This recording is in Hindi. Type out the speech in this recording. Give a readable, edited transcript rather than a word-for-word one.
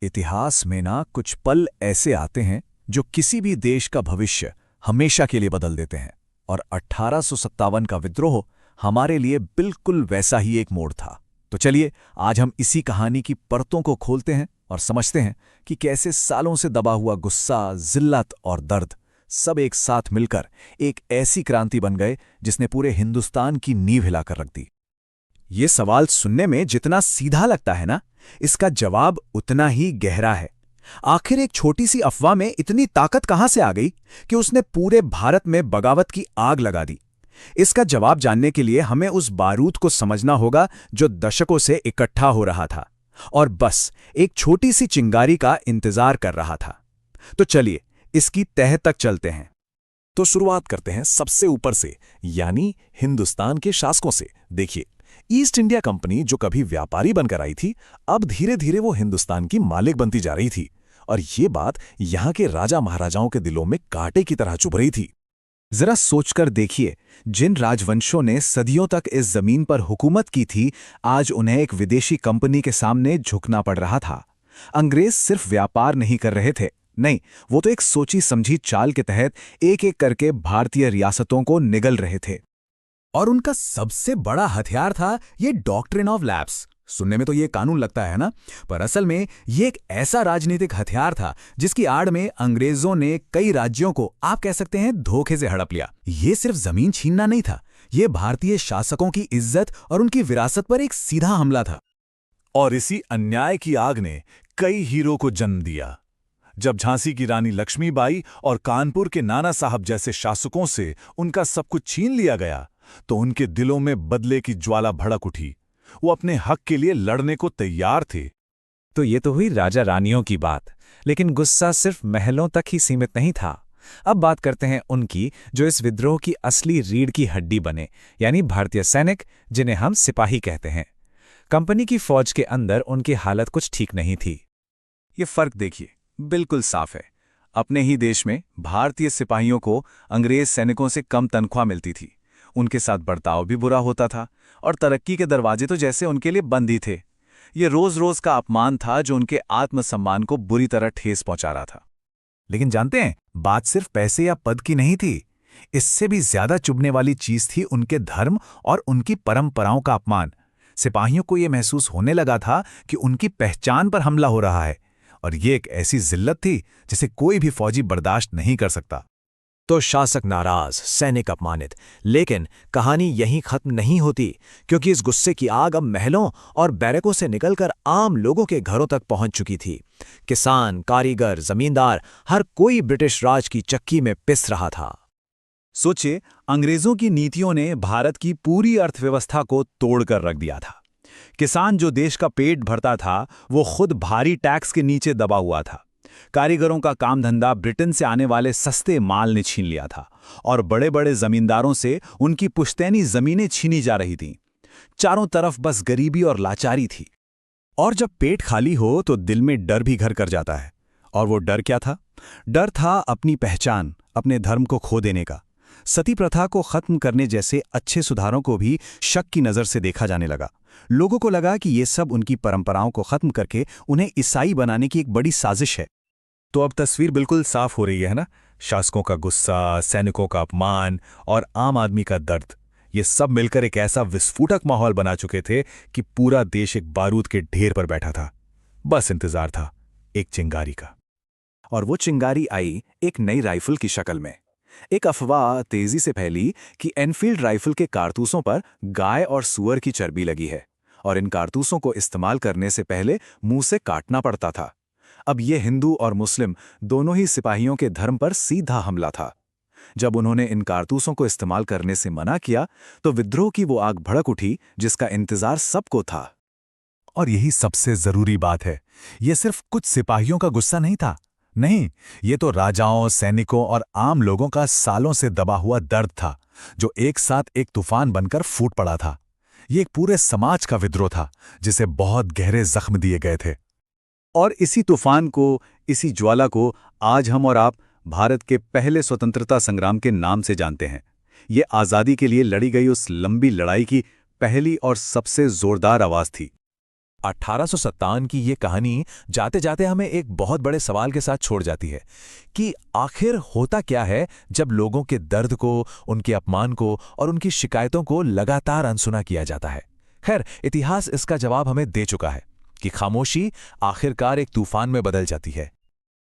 इतिहास में ना कुछ पल ऐसे आते हैं जो किसी भी देश का भविष्य हमेशा के लिए बदल देते हैं। और 1857 का विद्रोह हमारे लिए बिल्कुल वैसा ही एक मोड़ था। तो चलिए आज हम इसी कहानी की परतों को खोलते हैं और समझते हैं कि कैसे सालों से दबा हुआ गुस्सा, जिल्लत और दर्द सब एक साथ मिलकर एक ऐसी क्रांति बन गए जिसने पूरे हिंदुस्तान की नींव हिलाकर रख दी। ये सवाल सुनने में जितना सीधा लगता है ना, इसका जवाब उतना ही गहरा है। आखिर एक छोटी सी अफवाह में इतनी ताकत कहां से आ गई कि उसने पूरे भारत में बगावत की आग लगा दी? इसका जवाब जानने के लिए हमें उस बारूद को समझना होगा जो दशकों से इकट्ठा हो रहा था और बस एक छोटी सी चिंगारी का इंतजार कर रहा था। तो चलिए इसकी तह तक चलते हैं। तो शुरुआत करते हैं सबसे ऊपर से, यानी हिंदुस्तान के शासकों से। देखिए, ईस्ट इंडिया कंपनी जो कभी व्यापारी बनकर आई थी, अब धीरे धीरे वो हिंदुस्तान की मालिक बनती जा रही थी। और ये बात यहाँ के राजा महाराजाओं के दिलों में कांटे की तरह चुभ रही थी। जरा सोचकर देखिए, जिन राजवंशों ने सदियों तक इस जमीन पर हुकूमत की थी, आज उन्हें एक विदेशी कंपनी के सामने झुकना पड़ रहा था। अंग्रेज सिर्फ व्यापार नहीं कर रहे थे, नहीं, वो तो एक सोची समझी चाल के तहत एक एक करके भारतीय रियासतों को निगल रहे थे। और उनका सबसे बड़ा हथियार था ये डॉक्ट्रिन ऑफ लैप्स। सुनने में तो ये कानून लगता है ना, पर असल में ये एक ऐसा राजनीतिक हथियार था जिसकी आड़ में अंग्रेजों ने कई राज्यों को, आप कह सकते हैं, धोखे से हड़प लिया। ये सिर्फ जमीन छीनना नहीं था, ये भारतीय शासकों की इज्जत और उनकी विरासत पर एक सीधा हमला था। और इसी अन्याय की आग ने कई हीरो को जन्म दिया। जब झांसी की रानी लक्ष्मीबाई और कानपुर के नाना साहब जैसे शासकों से उनका सब कुछ छीन लिया गया, तो उनके दिलों में बदले की ज्वाला भड़क उठी। वो अपने हक के लिए लड़ने को तैयार थे। तो ये तो हुई राजा रानियों की बात, लेकिन गुस्सा सिर्फ महलों तक ही सीमित नहीं था। अब बात करते हैं उनकी जो इस विद्रोह की असली रीढ़ की हड्डी बने, यानी भारतीय सैनिक, जिन्हें हम सिपाही कहते हैं। कंपनी की फौज के अंदर उनकी हालत कुछ ठीक नहीं थी। ये फर्क देखिए, बिल्कुल साफ है। अपने ही देश में भारतीय सिपाहियों को अंग्रेज सैनिकों से कम तनख्वाह मिलती थी, उनके साथ बर्ताव भी बुरा होता था और तरक्की के दरवाजे तो जैसे उनके लिए बंद ही थे। ये रोज रोज का अपमान था जो उनके आत्मसम्मान को बुरी तरह ठेस पहुंचा रहा था। लेकिन जानते हैं, बात सिर्फ पैसे या पद की नहीं थी। इससे भी ज्यादा चुभने वाली चीज थी उनके धर्म और उनकी परंपराओं का अपमान। सिपाहियों को यह महसूस होने लगा था कि उनकी पहचान पर हमला हो रहा है, और ये एक ऐसी जिल्लत थी जिसे कोई भी फौजी बर्दाश्त नहीं कर सकता। तो शासक नाराज, सैनिक अपमानित, लेकिन कहानी यहीं खत्म नहीं होती, क्योंकि इस गुस्से की आग अब महलों और बैरकों से निकलकर आम लोगों के घरों तक पहुंच चुकी थी। किसान, कारीगर, जमींदार, हर कोई ब्रिटिश राज की चक्की में पिस रहा था। सोचिए, अंग्रेजों की नीतियों ने भारत की पूरी अर्थव्यवस्था को तोड़कर रख दिया था। किसान जो देश का पेट भरता था, वो खुद भारी टैक्स के नीचे दबा हुआ था। कारीगरों का काम धंधा ब्रिटेन से आने वाले सस्ते माल ने छीन लिया था, और बड़े बड़े जमींदारों से उनकी पुश्तैनी जमीनें छीनी जा रही थीं। चारों तरफ बस गरीबी और लाचारी थी। और जब पेट खाली हो तो दिल में डर भी घर कर जाता है। और वो डर क्या था? डर था अपनी पहचान, अपने धर्म को खो देने का। सती प्रथा को खत्म करने जैसे अच्छे सुधारों को भी शक की नजर से देखा जाने लगा। लोगों को लगा कि ये सब उनकी परंपराओं को खत्म करके उन्हें ईसाई बनाने की एक बड़ी साजिश है। तो अब तस्वीर बिल्कुल साफ हो रही है ना? शासकों का गुस्सा, सैनिकों का अपमान और आम आदमी का दर्द, ये सब मिलकर एक ऐसा विस्फोटक माहौल बना चुके थे कि पूरा देश एक बारूद के ढेर पर बैठा था। बस इंतजार था एक चिंगारी का। और वो चिंगारी आई एक नई राइफल की शक्ल में। एक अफवाह तेजी से फैली कि एनफील्ड राइफल के कारतूसों पर गाय और सूअर की चर्बी लगी है, और इन कारतूसों को इस्तेमाल करने से पहले मुंह से काटना पड़ता था। अब ये हिंदू और मुस्लिम दोनों ही सिपाहियों के धर्म पर सीधा हमला था। जब उन्होंने इन कारतूसों को इस्तेमाल करने से मना किया, तो विद्रोह की वो आग भड़क उठी जिसका इंतजार सबको था। और यही सबसे जरूरी बात है, ये सिर्फ कुछ सिपाहियों का गुस्सा नहीं था। नहीं, ये तो राजाओं, सैनिकों और आम लोगों का सालों से दबा हुआ दर्द था, जो एक साथ एक तूफान बनकर फूट पड़ा था। ये एक पूरे समाज का विद्रोह था जिसे बहुत गहरे जख्म दिए गए थे। और इसी तूफान को, इसी ज्वाला को आज हम और आप भारत के पहले स्वतंत्रता संग्राम के नाम से जानते हैं। ये आज़ादी के लिए लड़ी गई उस लंबी लड़ाई की पहली और सबसे जोरदार आवाज थी। 1857 की ये कहानी जाते जाते हमें एक बहुत बड़े सवाल के साथ छोड़ जाती है कि आखिर होता क्या है जब लोगों के दर्द को, उनके अपमान को और उनकी शिकायतों को लगातार अनसुना किया जाता है। खैर, इतिहास इसका जवाब हमें दे चुका है कि खामोशी आखिरकार एक तूफान में बदल जाती है।